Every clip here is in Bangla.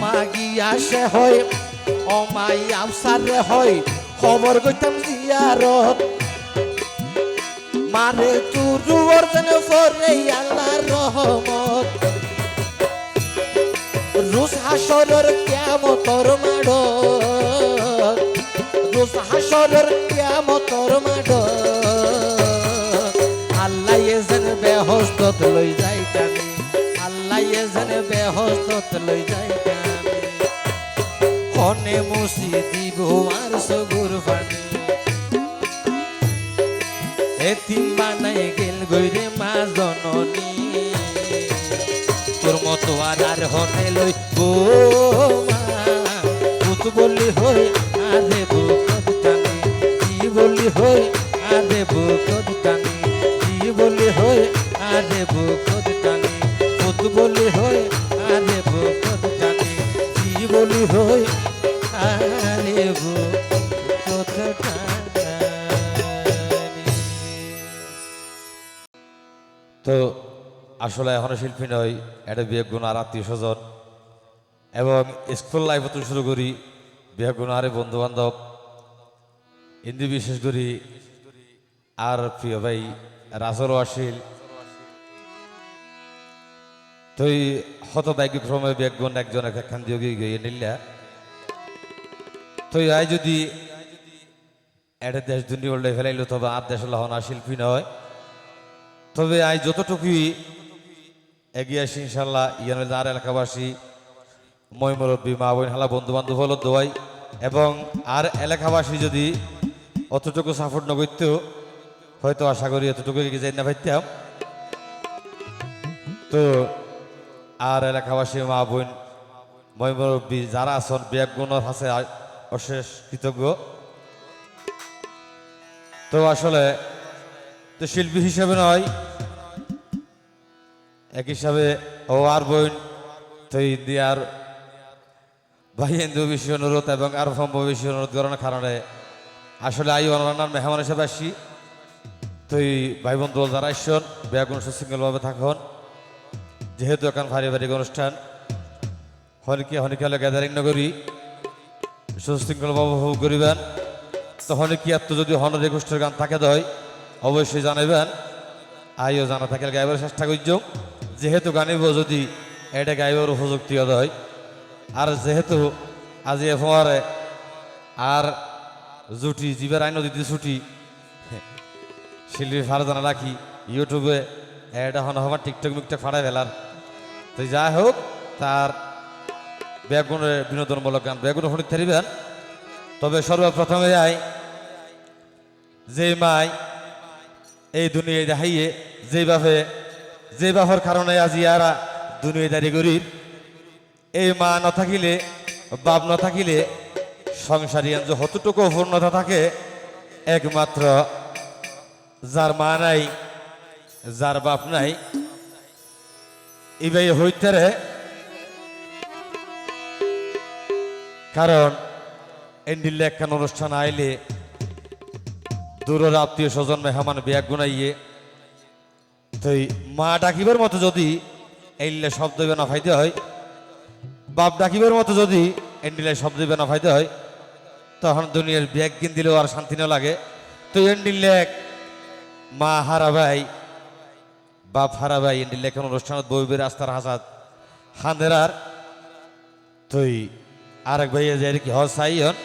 মাগিয়া সে হয় অমাই আফসারে হয় খবর কইতাম জিয়ারত মারে তুরু অর্জন ফরে আল্লাহর রহমত রুস হাসরের কিয়ামতর মাড রুস হাসরের কিয়ামতর মাড আল্লাহ এজন বেহস্তত লই যাইতানি আল্লাহ এজন বেহস্তত লই যাইতানি হনে মুসি দিব আর সগুর ফানি এতিম বানাই গেল গইরে মা জননী তোর মতো আর হনে লই গো মা ভূত বলি হই আরে বুকত টানি কি বলি হই আরে বুকত টানি কি বলি হই আরে বুকত টানি ভূত বলি হই আরে বুকত টানি কি বলি হই আরে বুকত টানি। তো আসলে এখনো শিল্পী নয়, এটা বিয়ে গুণ আর আত্মীয় স্বজন এবং স্কুল লাইফ তো শুরু করি বিয়ে গুণ আরে বন্ধু বান্ধব হিন্দি বিশেষ করি আর প্রিয় ভাই রাজর আসিল তো হত ভাগ্যক্রমে বিয়ে গুণ একজন একখান দিয়ে গিয়ে নিলা তো আই যদি এটা দেশ দুনিয়া ফেলাইলো তবে আর দেশ হন আর শিল্পী নয়, তবে আজ যতটুকুই এগিয়ে আসি ইনশাল্লাহ ইয়ানের আর এলাকাবাসী মই মুরব্বী মা বোন হালা বন্ধু বান্ধব হলো দোয়াই এবং আর এলাকাবাসী যদি অতটুকু সাপোর্ট না করতো হয়তো আশা করি এতটুকু এগিয়ে যাই না ভাইতাম। তো আর এলাকাবাসী মা বোন মই মুরব্বী যারা আছেন বিয়াক গুণর আছে অশেষ কৃতজ্ঞ। তো আসলে তো শিল্পী হিসাবে নয়, এক হিসাবে ও আর বোন তো ইন্ডিয়ার ভাই হিন্দু বেশি অনুরোধ এবং আর সম্ভব বেশি অনুরোধ করার কারণে আসলে আই অনলাইনার মেহমান হিসেবে আসি। তো এই ভাই বন্ধু যারা আসছেন বেগুন সুশৃঙ্খলভাবে থাকুন, যেহেতু এখন পারিবারিক অনুষ্ঠান হনিকে গ্যাদারিং নগরী সুশৃঙ্খলভাবে উপভোগ করিবেন। তো হনিকি এত যদি হনরে গোষ্ঠীর গান থাকে দয় অবশ্যই জানাবেন, আইও জানা থাকলে গাইবার চেষ্টা করছ, যেহেতু গানিব যদি এটা গাইবার উপযুক্তি হয়। আর যেহেতু আজি এফারে আর জুটি জীবের আইন দিতে ছুটি শিল্পী ফার জানা রাখি ইউটিউবে এটা হন হবার টিকটক মিকটক ফাড়াই ফেলার। তো যাই হোক তার বেগুনের বিনোদনমূলক গান বেগুন শুনে থাকবেন। তবে সর্বপ্রথমে যাই যে মাই এই দুনিয়ায় দেখাইয়ে যে বাপের কারণে আজি আরা দুনিয়াদারি করি, এই মা না থাকিলে বাপ না থাকিলে সংসারিয়ান যে হতটুকু পূর্ণতা থাকে একমাত্র যার মা নাই যার বাপ নাই ইবাই হইতে রে। কারণ এন্ডিলে একখান অনুষ্ঠান আইলে দূরের আত্মীয় স্বজন মেহমান বিয়াক গুনাইয়ে তো মা ডাকিবার মতো যদি এলে শব্দ না ফাইতে হয়, বাপ ডাকিবার মতো যদি এন্ডিলে শব্দ না ফাইতে হয়, তখন দুনিয়ার ব্যাগ কিন দিলেও আর শান্তি না লাগে। তো এন্ডিলে মা হারাবাই বাপ হারাবাই এন্ডিলে এখন অনুষ্ঠানত বইবের রাস্তার হাসাদ হাঁদেরার তুই আরেক ভাইয়া যায় কি হস চাই হন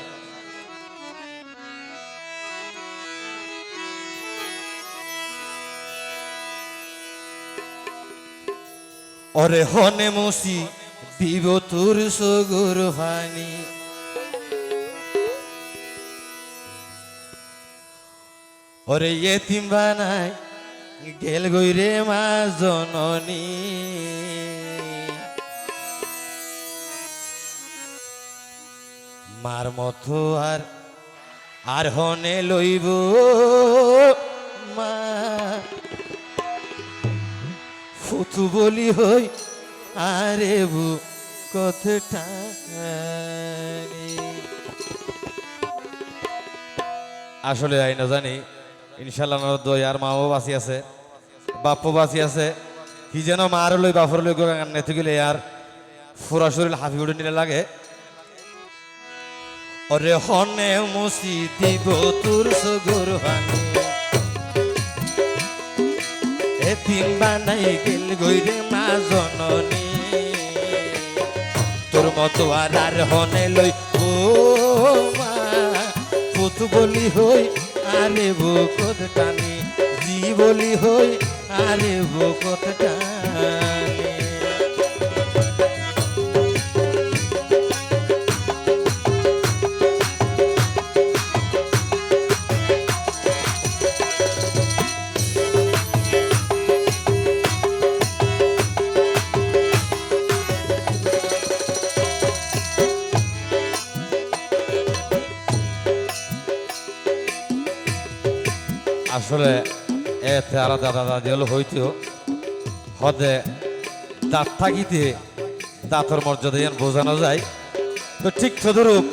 ওরে হনে মুসি দিব তোর সগুর ফানি ওরে এতিম বানাই গেল গইরে মা জননী মার মতো আর হনে লইব মা ফুতু বলি হই আরে বু কথাটা আসলে আই না জানি ইনশাল্লাহ দই আর মাও বাঁচি আছে বাপও বাঁচি আছে কি যেন মার লই বাপর লই গান নেতে গেলে আর পুরা শরীর হাফি উঠে নিলে লাগে ওরে হনে মুসি দিব তোর সগর ভাঙে এতিম বানাই গেল গইরে মা জননী তোর মতো আর হনে লই ও মা পুত বলি হই আরে বুকত টানি জি বলি হই আরে বুকত টানি আসলে এতে আর দাদা দাদি হলো হইতো হদে দাঁত থাকিতে দাঁতর মর্যাদা যেন বোঝানো যায় তো ঠিক তদরূপ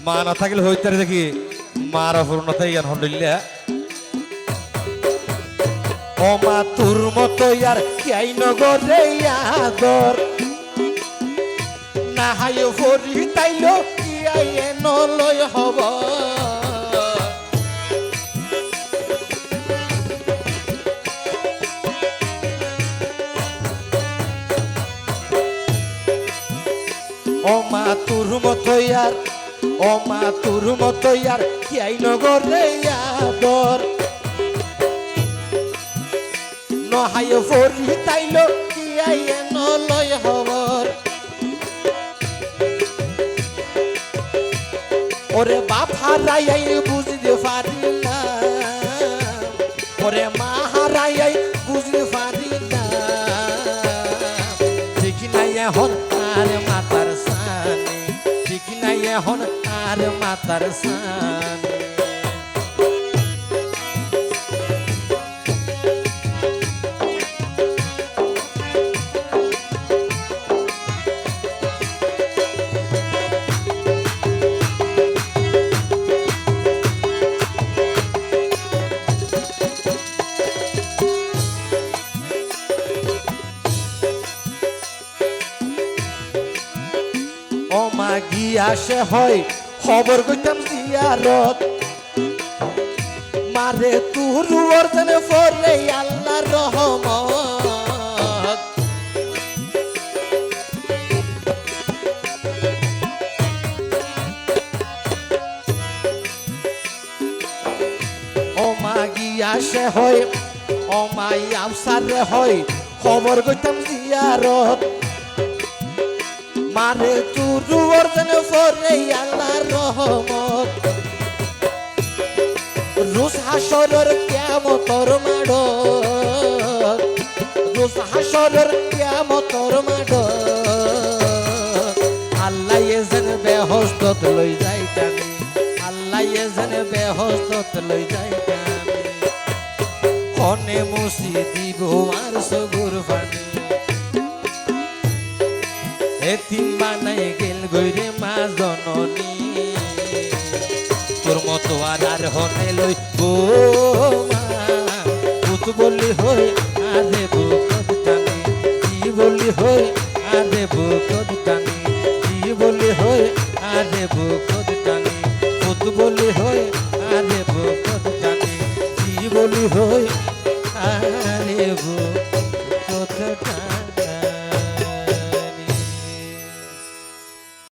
মা না থাকলে হইতে দেখি মার অপূর্ণতা ইয়ান হন্ডিল্লা ও মা তোর মতো আর কেই নগরে আদর না হাই ভরি তাইলো কি আইয়ে নলয় হব ও মা তোর মতো আর ও মা তোর মতো আর কি নগরে আদর নহাই ভরি তাইলো কি আইয়ে নলয় হবর ওরে বাপ হারাই বুঝতে পারি না ওরে মা হারাই বুঝতে পারি না ঠিক নাই এখন আর মাতার সানি ঠিক নাই এখন আর মাতার সানি ও মা গিয়া সে হয় খবর কইতাম জিয়ারত মারে তুর অর্জনে ফরে আল্লাহর রহমত ও মা গিয়া সে হয় ও মা আফসার রে হয় খবর কইতাম জিয়ারত মারে তুর অর্জন ফরে আল্লাহর রহমত রুস হাসরের কিয়ামতর মাড রুস হাসরের কিয়ামতর মাড আল্লাহ এজেন বেহস্তত লই যাইতানি আল্লাহ এজেন বেহস্তত লই যাইতানি হনে মুসি দিব আর সগুর পানি এতিম বানাই গেল গইরে মা জননী তোর মতো আর হনে লই গো মা পুত বলি হই আরে বুকত টানি জি বলি হই আরে বুকত টানি জি বলি হই আরে বুকত